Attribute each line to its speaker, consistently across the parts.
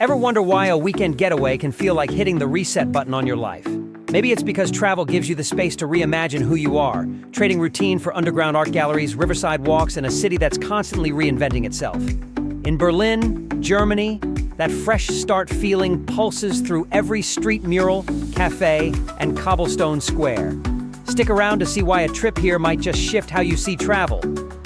Speaker 1: Ever wonder why a weekend getaway can feel like hitting the reset button on your life? Maybe it's because travel gives you the space to reimagine who you are, trading routine for underground art galleries, riverside walks, and a city that's constantly reinventing itself. In Berlin, Germany, that fresh start feeling pulses through every street mural, café, and cobblestone square. Stick around to see why a trip here might just shift how you see travel,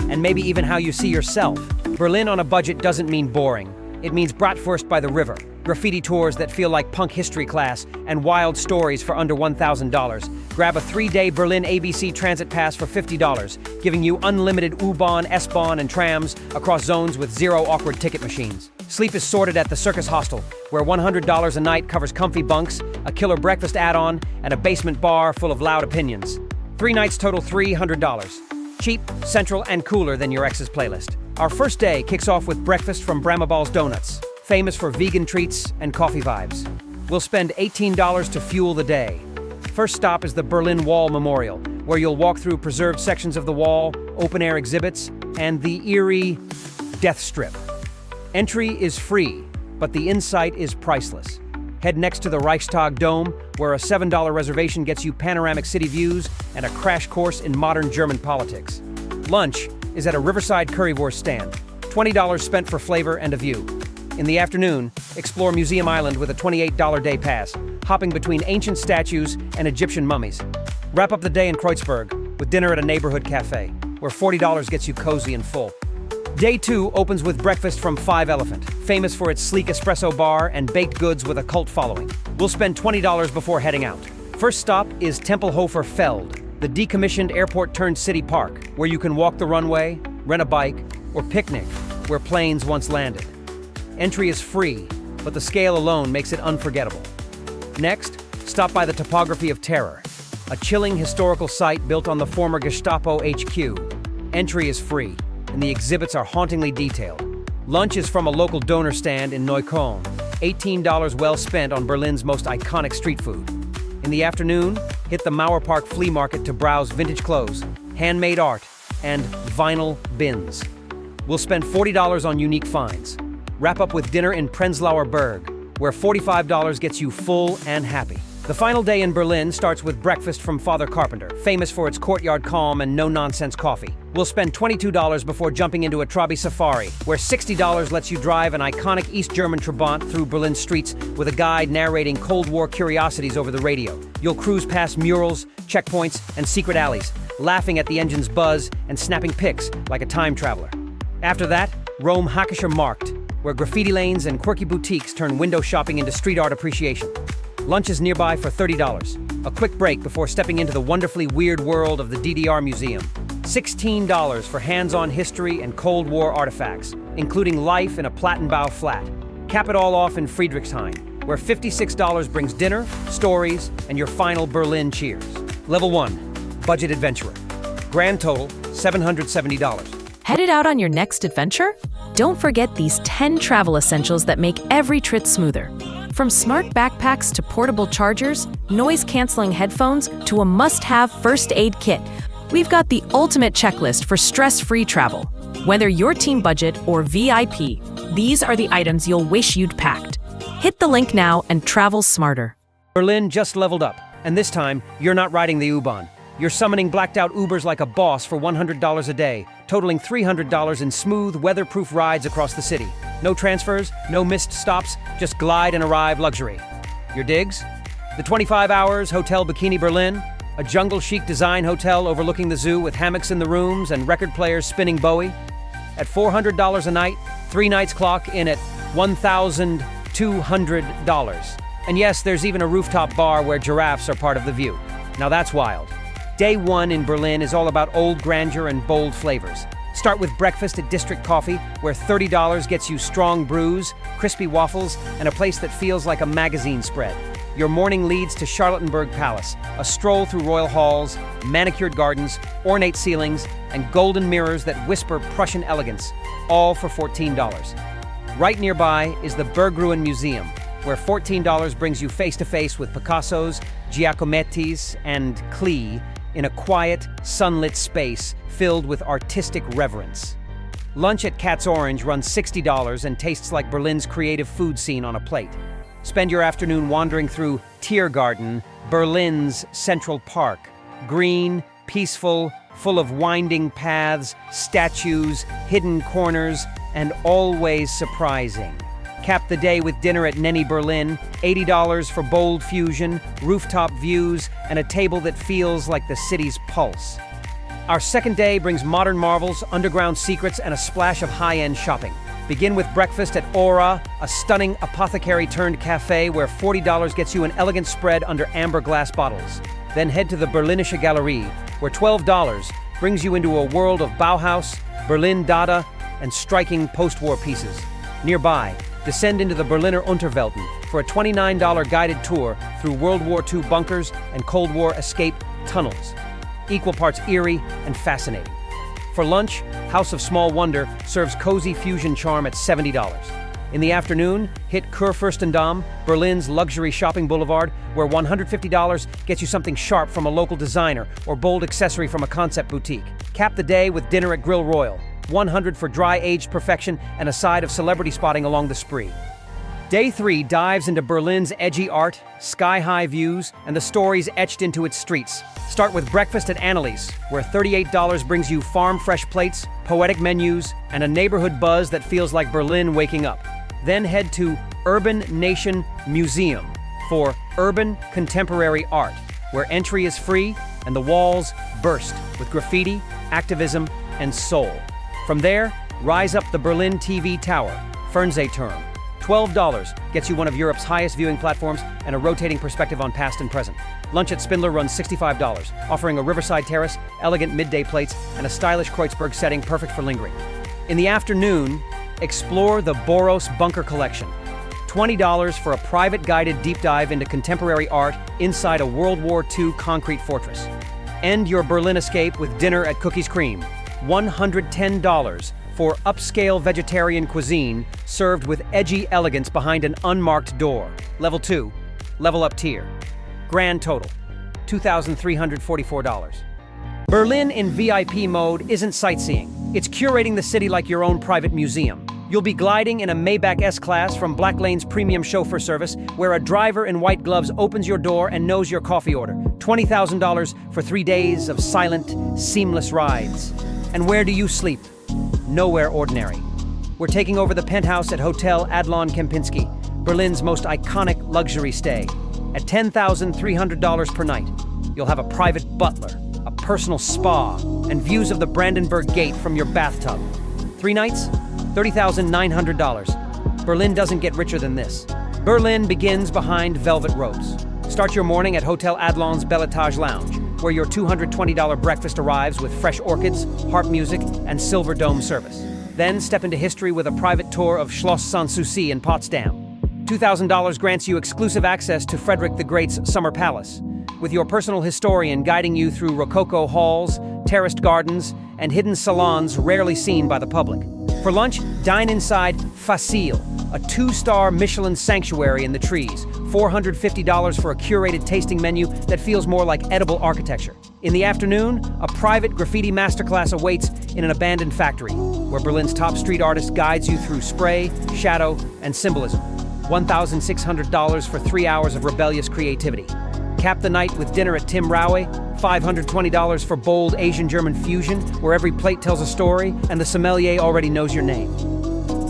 Speaker 1: and maybe even how you see yourself. Berlin on a budget doesn't mean boring. It means bratwurst by the river, graffiti tours that feel like punk history class, and wild stories for under $1,000. Grab a 3-day Berlin ABC transit pass for $50, giving you unlimited U-Bahn, S-Bahn, and trams across zones with zero awkward ticket machines. Sleep is sorted at the Circus Hostel, where $100 a night covers comfy bunks, a killer breakfast add-on, and a basement bar full of loud opinions. 3 nights total $300. Cheap, central, and cooler than your ex's playlist. Our first day kicks off with breakfast from Bramaball's Donuts, famous for vegan treats and coffee vibes. We'll spend $18 to fuel the day. First stop is the Berlin Wall Memorial, where you'll walk through preserved sections of the wall, open-air exhibits, and the eerie Death Strip. Entry is free, but the insight is priceless. Head next to the Reichstag Dome, where a $7 reservation gets you panoramic city views and a crash course in modern German politics. Lunch is at a riverside currywurst stand, $20 spent for flavor and a view. In the afternoon, explore Museum Island with a $28 day pass, hopping between ancient statues and Egyptian mummies. Wrap up the day in Kreuzberg with dinner at a neighborhood cafe, where $40 gets you cozy and full. Day 2 opens with breakfast from Five Elephant, famous for its sleek espresso bar and baked goods with a cult following. We'll spend $20 before heading out. First stop is Tempelhofer Feld, the decommissioned airport-turned-city park, where you can walk the runway, rent a bike, or picnic where planes once landed. Entry is free, but the scale alone makes it unforgettable. Next, stop by the Topography of Terror, a chilling historical site built on the former Gestapo HQ. Entry is free, and the exhibits are hauntingly detailed. Lunch is from a local donor stand in Neukölln, $18 well spent on Berlin's most iconic street food. In the afternoon, hit the Mauerpark Flea Market to browse vintage clothes, handmade art, and vinyl bins. We'll spend $40 on unique finds. Wrap up with dinner in Prenzlauer Berg, where $45 gets you full and happy. The final day in Berlin starts with breakfast from Father Carpenter, famous for its courtyard calm and no-nonsense coffee. We'll spend $22 before jumping into a Trabi safari, where $60 lets you drive an iconic East German Trabant through Berlin streets with a guide narrating Cold War curiosities over the radio. You'll cruise past murals, checkpoints, and secret alleys, laughing at the engine's buzz and snapping pics like a time traveler. After that, roam Hackischer Markt, where graffiti lanes and quirky boutiques turn window shopping into street art appreciation. Lunch is nearby for $30. A quick break before stepping into the wonderfully weird world of the DDR Museum. $16 for hands-on history and Cold War artifacts, including life in a Plattenbau flat. Cap it all off in Friedrichshain, where $56 brings dinner, stories, and your final Berlin cheers. Level 1, Budget Adventurer. Grand total, $770.
Speaker 2: Headed out on your next adventure? Don't forget these 10 travel essentials that make every trip smoother. From smart backpacks to portable chargers, noise-canceling headphones to a must-have first aid kit, we've got the ultimate checklist for stress-free travel. Whether you're team budget or VIP, these are the items you'll wish you'd packed. Hit the link now and travel smarter.
Speaker 1: Berlin just leveled up, and this time, you're not riding the U-Bahn. You're summoning blacked-out Ubers like a boss for $100 a day, totaling $300 in smooth, weatherproof rides across the city. No transfers, no missed stops, just glide and arrive luxury. Your digs? The 25 Hours Hotel Bikini Berlin, a jungle-chic design hotel overlooking the zoo with hammocks in the rooms and record players spinning Bowie. At $400 a night, 3 nights clock in at $1,200. And yes, there's even a rooftop bar where giraffes are part of the view. Now that's wild. Day 1 in Berlin is all about old grandeur and bold flavors. Start with breakfast at District Coffee, where $30 gets you strong brews, crispy waffles, and a place that feels like a magazine spread. Your morning leads to Charlottenburg Palace, a stroll through royal halls, manicured gardens, ornate ceilings, and golden mirrors that whisper Prussian elegance, all for $14. Right nearby is the Berggruen Museum, where $14 brings you face-to-face with Picasso's, Giacometti's, and Klee, in a quiet, sunlit space filled with artistic reverence. Lunch at Cat's Orange runs $60 and tastes like Berlin's creative food scene on a plate. Spend your afternoon wandering through Tiergarten, Berlin's Central Park. Green, peaceful, full of winding paths, statues, hidden corners, and always surprising. Cap the day with dinner at Nenny Berlin, $80 for bold fusion, rooftop views, and a table that feels like the city's pulse. Our second day brings modern marvels, underground secrets, and a splash of high-end shopping. Begin with breakfast at Aura, a stunning apothecary-turned-café where $40 gets you an elegant spread under amber glass bottles. Then head to the Berlinische Galerie, where $12 brings you into a world of Bauhaus, Berlin Dada, and striking post-war pieces. Nearby, descend into the Berliner Unterwelten for a $29 guided tour through World War II bunkers and Cold War escape tunnels. Equal parts eerie and fascinating. For lunch, House of Small Wonder serves cozy fusion charm at $70. In the afternoon, hit Kurfürstendamm, Berlin's luxury shopping boulevard, where $150 gets you something sharp from a local designer or bold accessory from a concept boutique. Cap the day with dinner at Grill Royal, $100 for dry-aged perfection and a side of celebrity spotting along the spree. Day 3 dives into Berlin's edgy art, sky-high views, and the stories etched into its streets. Start with breakfast at Annelies, where $38 brings you farm-fresh plates, poetic menus, and a neighborhood buzz that feels like Berlin waking up. Then head to Urban Nation Museum for urban contemporary art, where entry is free and the walls burst with graffiti, activism, and soul. From there, rise up the Berlin TV Tower, Fernsehturm. $12 gets you one of Europe's highest viewing platforms and a rotating perspective on past and present. Lunch at Spindler runs $65, offering a riverside terrace, elegant midday plates, and a stylish Kreuzberg setting perfect for lingering. In the afternoon, explore the Boros Bunker Collection. $20 for a private guided deep dive into contemporary art inside a World War II concrete fortress. End your Berlin escape with dinner at Cookies Cream. $110 for upscale vegetarian cuisine served with edgy elegance behind an unmarked door. Level 2, level up tier. Grand total, $2,344. Berlin in VIP mode isn't sightseeing. It's curating the city like your own private museum. You'll be gliding in a Maybach S-Class from Black Lane's premium chauffeur service, where a driver in white gloves opens your door and knows your coffee order. $20,000 for 3 days of silent, seamless rides. And where do you sleep? Nowhere ordinary. We're taking over the penthouse at Hotel Adlon Kempinski, Berlin's most iconic luxury stay. At $10,300 per night, you'll have a private butler, a personal spa, and views of the Brandenburg Gate from your bathtub. 3 nights? $30,900. Berlin doesn't get richer than this. Berlin begins behind velvet ropes. Start your morning at Hotel Adlon's Bel Etage Lounge, where your $220 breakfast arrives with fresh orchids, harp music, and silver dome service. Then step into history with a private tour of Schloss Sanssouci in Potsdam. $2,000 grants you exclusive access to Frederick the Great's summer palace, with your personal historian guiding you through Rococo halls, terraced gardens, and hidden salons rarely seen by the public. For lunch, dine inside Facile, a 2-star Michelin sanctuary in the trees. $450 for a curated tasting menu that feels more like edible architecture. In the afternoon, a private graffiti masterclass awaits in an abandoned factory, where Berlin's top street artist guides you through spray, shadow, and symbolism. $1,600 for 3 hours of rebellious creativity. Cap the night with dinner at Tim Raue, $520 for bold Asian-German fusion, where every plate tells a story and the sommelier already knows your name.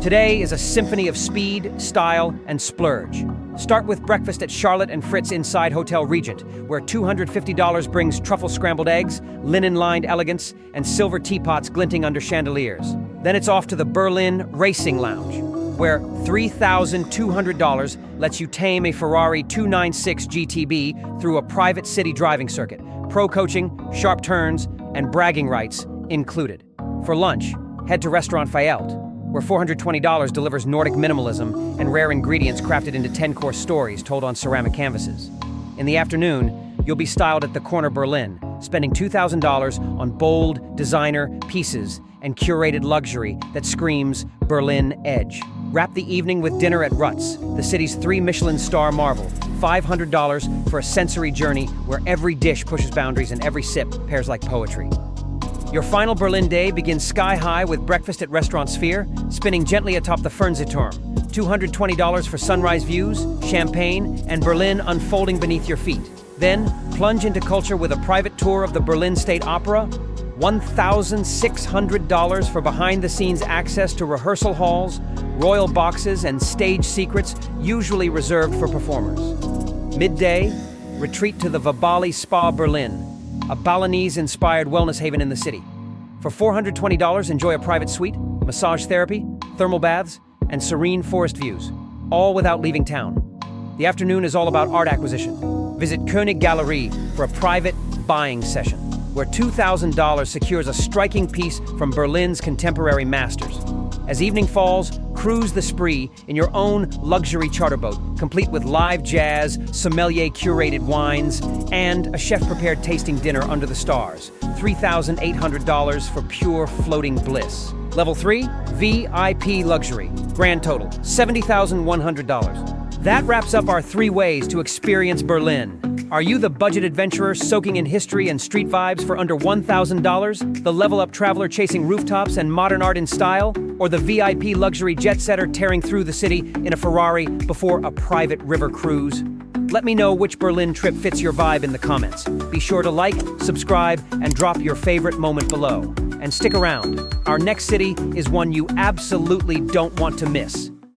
Speaker 1: Today is a symphony of speed, style, and splurge. Start with breakfast at Charlotte and Fritz inside Hotel Regent, where $250 brings truffle scrambled eggs, linen-lined elegance, and silver teapots glinting under chandeliers. Then it's off to the Berlin Racing Lounge, where $3,200 lets you tame a Ferrari 296 GTB through a private city driving circuit. Pro coaching, sharp turns, and bragging rights included. For lunch, head to Restaurant Fayelt, where $420 delivers Nordic minimalism and rare ingredients crafted into 10-course stories told on ceramic canvases. In the afternoon, you'll be styled at the Corner Berlin, spending $2,000 on bold designer pieces and curated luxury that screams Berlin edge. Wrap the evening with dinner at Ruts, the city's 3 Michelin star marvel. $500 for a sensory journey where every dish pushes boundaries and every sip pairs like poetry. Your final Berlin day begins sky-high with breakfast at Restaurant Sphere, spinning gently atop the Fernsehturm. $220 for sunrise views, champagne, and Berlin unfolding beneath your feet. Then, plunge into culture with a private tour of the Berlin State Opera, $1,600 for behind-the-scenes access to rehearsal halls, royal boxes, and stage secrets usually reserved for performers. Midday, retreat to the Vabali Spa Berlin, a Balinese-inspired wellness haven in the city. For $420, enjoy a private suite, massage therapy, thermal baths, and serene forest views, all without leaving town. The afternoon is all about art acquisition. Visit König Galerie for a private buying session, where $2,000 secures a striking piece from Berlin's contemporary masters. As evening falls, cruise the Spree in your own luxury charter boat, complete with live jazz, sommelier-curated wines, and a chef-prepared tasting dinner under the stars. $3,800 for pure floating bliss. Level 3, VIP Luxury. Grand total, $70,100. That wraps up our 3 ways to experience Berlin. Are you the budget adventurer soaking in history and street vibes for under $1,000? The level-up traveler chasing rooftops and modern art in style? Or the VIP luxury jet-setter tearing through the city in a Ferrari before a private river cruise? Let me know which Berlin trip fits your vibe in the comments. Be sure to like, subscribe, and drop your favorite moment below. And stick around. Our next city is one you absolutely don't want to miss.